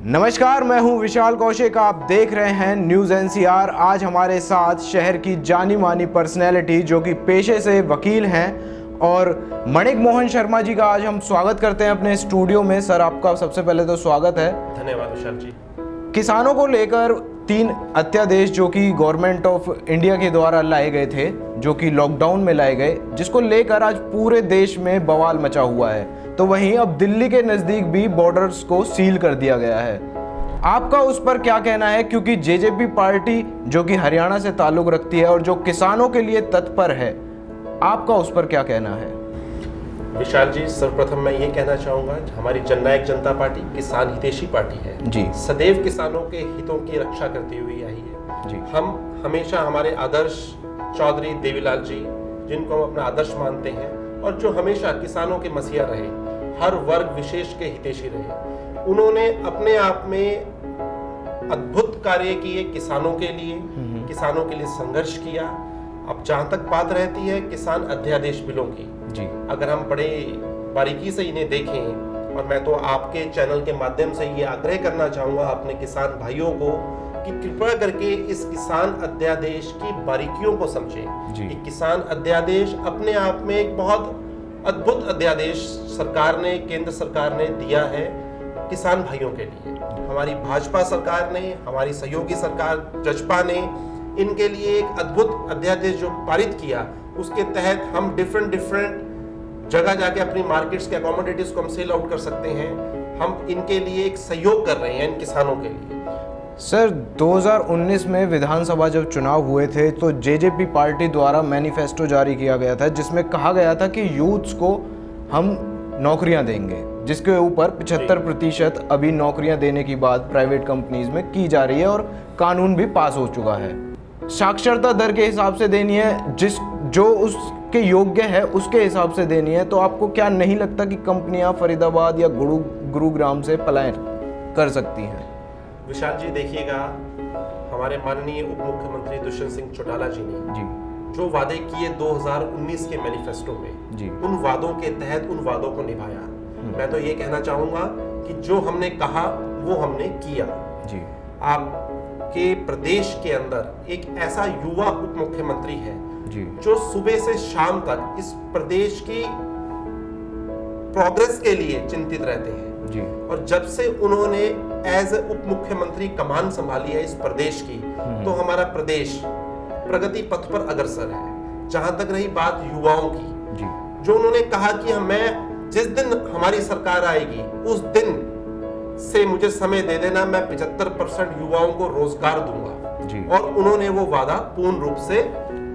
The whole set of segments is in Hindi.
नमस्कार, मैं हूं विशाल कौशिक। आप देख रहे हैं न्यूज़ एनसीआर। आज हमारे साथ शहर की जानी मानी पर्सनैलिटी जो कि पेशे से वकील हैं और मणिक मोहन शर्मा जी का आज हम स्वागत करते हैं अपने स्टूडियो में। सर, आपका सबसे पहले तो स्वागत है। धन्यवाद विशाल जी। किसानों को लेकर 3 अध्यादेश जो कि गवर्नमेंट ऑफ इंडिया के द्वारा लाए गए थे, जो कि लॉकडाउन में लाए गए, जिसको लेकर आज पूरे देश में बवाल मचा हुआ है। तो वहीं अब दिल्ली के नज़दीक भी बॉर्डर्स को सील कर दिया गया है। आपका उस पर क्या कहना है? क्योंकि जेजेपी पार्टी जो कि हरियाणा से ताल्लुक रखती है और जो किसानों के लिए तत्पर है, आपका उस पर क्या कहना है? विशाल जी, सर्वप्रथम मैं ये कहना चाहूँगा, हमारी जननायक जनता पार्टी किसान हितैषी पार्टी है जी। सदैव किसानों के हितों की रक्षा करती हुई आई है जी। हम हमेशा हमारे आदर्श चौधरी देवीलाल जी, जिनको हम अपना आदर्श मानते हैं और जो हमेशा किसानों के मसीहा रहे, हर वर्ग विशेष के हितैषी रहे, उन्होंने अपने आप में अद्भुत कार्य किए किसानों के लिए संघर्ष किया। अब जहाँ तक बात रहती है किसान अध्यादेश बिलों की जी, अगर हम बड़े बारीकी से इन्हें देखें, और मैं तो आपके चैनल के माध्यम से ये आग्रह करना चाहूँगा अपने किसान भाइयों को कि कृपया करके इस किसान अध्यादेश की बारीकियों को समझें। जी। कि किसान अध्यादेश अपने आप में एक बहुत अद्भुत अध्यादेश सरकार ने, केंद्र सरकार ने दिया है किसान भाइयों के लिए। हमारी भाजपा सरकार ने, हमारी सहयोगी सरकार जजपा ने इनके लिए एक अद्भुत अध्यादेश जो पारित किया, उसके तहत हम डिफरेंट जगह जाके अपनी मार्केट्स के अकोमोडिटीज को हम सेल आउट कर सकते हैं। हम इनके लिए एक सहयोग कर रहे हैं इन किसानों के लिए। सर, 2019 में विधानसभा जब चुनाव हुए थे तो जेजेपी पार्टी द्वारा मैनिफेस्टो जारी किया गया था, जिसमें कहा गया था कि यूथ्स को हम नौकरियां देंगे, जिसके ऊपर 75% अभी नौकरियां देने की बात प्राइवेट कंपनीज में की जा रही है और कानून भी पास हो चुका है। साक्षरता दर के हिसाब से देनी है, जो उसके योग्य है उसके हिसाब से देनी है। तो आपको क्या नहीं लगता कि कंपनियां फरीदाबाद या गुरुग्राम से पलायन कर सकती हैं? विशाल जी, देखिएगा, हमारे माननीय उप मुख्यमंत्री दुष्यंत सिंह चौटाला जी ने जी जो वादे किए 2019 के मैनिफेस्टो में जी, उन वादों के तहत उन वादों को निभाया। मैं तो ये कहना चाहूंगा कि जो हमने कहा वो हमने किया जी। आपके प्रदेश के अंदर एक ऐसा युवा उप मुख्यमंत्री है जी, जो सुबह से शाम तक इस प्रदेश की प्रोग्रेस के लिए चिंतित रहते हैं जी। और जब से उन्होंने एज उप मुख्यमंत्री कमान संभाली है इस प्रदेश की, तो हमारा प्रदेश प्रगति पथ पर अग्रसर है। जहां तक रही बात युवाओं की जी, जो उन्होंने कहा कि मैं जिस दिन हमारी सरकार आएगी उस दिन से मुझे समय दे देना, मैं 75% युवाओं को रोजगार दूंगा जी। और उन्होंने वो वादा पूर्ण रूप से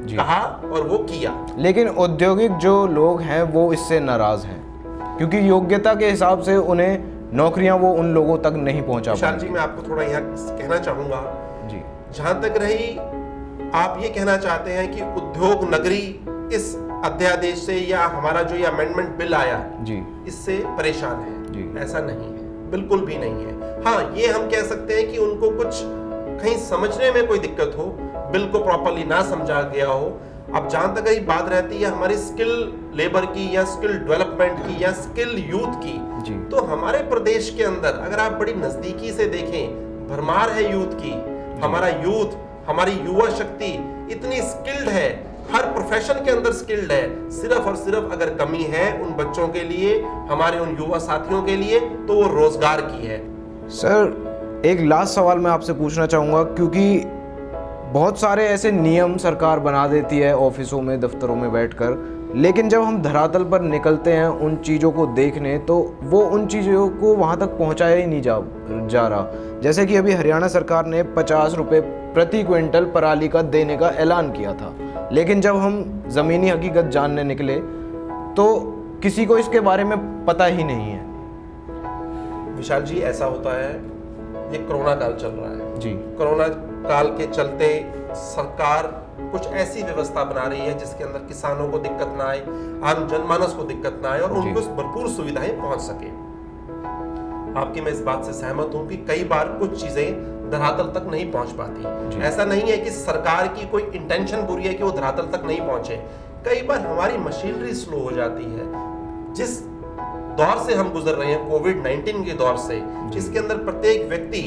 कहा और वो किया। लेकिन औद्योगिक जो लोग हैं वो इससे नाराज हैं, क्योंकि योग्यता के हिसाब से उन्हें नौकरियां वो उन लोगों तक नहीं पहुंचा विशाल जी, मैं आपको थोड़ा यहाँ कहना चाहूंगा जी। जहां तक रही आप ये कहना चाहते हैं कि उद्योग नगरी इस अध्यादेश से या हमारा जो ये अमेंडमेंट बिल आया जी, इससे परेशान है जी। ऐसा नहीं है, बिल्कुल भी नहीं है। हाँ, ये हम कह सकते हैं कि उनको कुछ कहीं समझने में कोई दिक्कत हो, बिल को प्रॉपर्ली ना समझा गया हो। अब जहां तक ये बात रहती है हमारी स्किल लेबर की या स्किल डेवलपमेंट की या स्किल यूथ की जी। तो हमारे प्रदेश के अंदर अगर आप बड़ी नजदीकी से देखें, भरमार है यूथ की। हमारा यूथ, हमारी युवा शक्ति इतनी स्किल्ड है, हर प्रोफेशन के अंदर स्किल्ड है। सिर्फ और सिर्फ अगर कमी है उन बच्चों के लिए, हमारे उन युवा साथियों के लिए, तो वो रोजगार की है। सर, एक लास्ट सवाल मैं आपसे पूछना चाहूँगा, क्योंकि बहुत सारे ऐसे नियम सरकार बना देती है ऑफिसों में, दफ्तरों में बैठकर, लेकिन जब हम धरातल पर निकलते हैं उन चीज़ों को देखने तो वो उन चीज़ों को वहाँ तक पहुँचाया ही नहीं जा रहा। जैसे कि अभी हरियाणा सरकार ने 50 रुपये प्रति क्विंटल पराली का देने का ऐलान किया था, लेकिन जब हम ज़मीनी हकीकत जानने निकले तो किसी को इसके बारे में पता ही नहीं है। विशाल जी, ऐसा होता है, ये कोरोना काल चल रहा है जी। कोरोना काल के चलते सरकार कुछ ऐसी व्यवस्था बना रही है जिसके अंदर किसानों को दिक्कत ना आए, आम जनमानस को दिक्कत ना आए और उनको भरपूर सुविधाएं पहुंच सके। आपकी मैं इस बात से सहमत हूं कि कई बार कुछ चीजें धरातल तक नहीं पहुंच पाती। ऐसा नहीं है कि सरकार की कोई इंटेंशन बुरी है कि वो धरातल तक नहीं पहुंचे। कई बार हमारी मशीनरी स्लो हो जाती है। जिस दौर से हम गुजर रहे हैं, कोविड-19 के दौर से, जिसके अंदर प्रत्येक व्यक्ति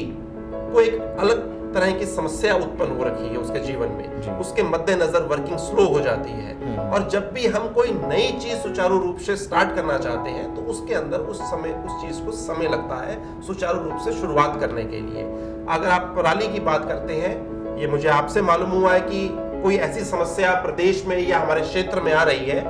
को एक अलग तरह की समस्या उत्पन्न हो रखी है उसके जीवन में, उसके मद्देनजर वर्किंग स्लो हो जाती है। और जब भी हम कोई नई चीज सुचारू रूप से स्टार्ट करना चाहते हैं तो उसके अंदर उस चीज को समय लगता है सुचारू रूप से शुरुआत करने के लिए। अगर आप पराली की बात करते हैं, ये मुझे आपसे मालूम हुआ है कि कोई ऐसी समस्या प्रदेश में या हमारे क्षेत्र में आ रही है,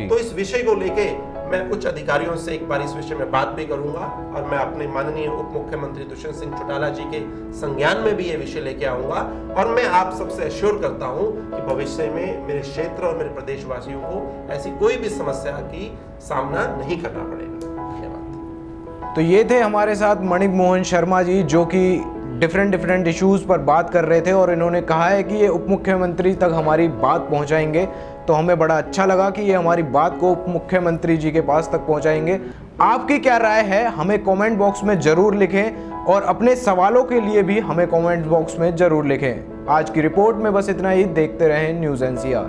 तो इस विषय को लेके मैं उच्च अधिकारियों से एक बार इस विषय में बात भी करूंगा और मैं अपने माननीय उप मुख्यमंत्री दुष्यंत सिंह चौटाला जी के संज्ञान में भी ये विषय लेके आऊंगा। और मैं आप सबसे एश्योर करता हूं कि भविष्य में मेरे क्षेत्र और मेरे प्रदेशवासियों को ऐसी कोई भी समस्या की सामना नहीं करना पड़ेगा। धन्यवाद। तो ये थे हमारे साथ मणिक मोहन शर्मा जी, जो कि डिफरेंट इश्यूज़ पर बात कर रहे थे और इन्होंने कहा है कि ये उप मुख्यमंत्री तक हमारी बात पहुंचाएंगे। तो हमें बड़ा अच्छा लगा कि ये हमारी बात को उप मुख्यमंत्री जी के पास तक पहुंचाएंगे। आपकी क्या राय है हमें कमेंट बॉक्स में ज़रूर लिखें और अपने सवालों के लिए भी हमें कमेंट बॉक्स में ज़रूर लिखें। आज की रिपोर्ट में बस इतना ही। देखते रहें न्यूज़ NCR।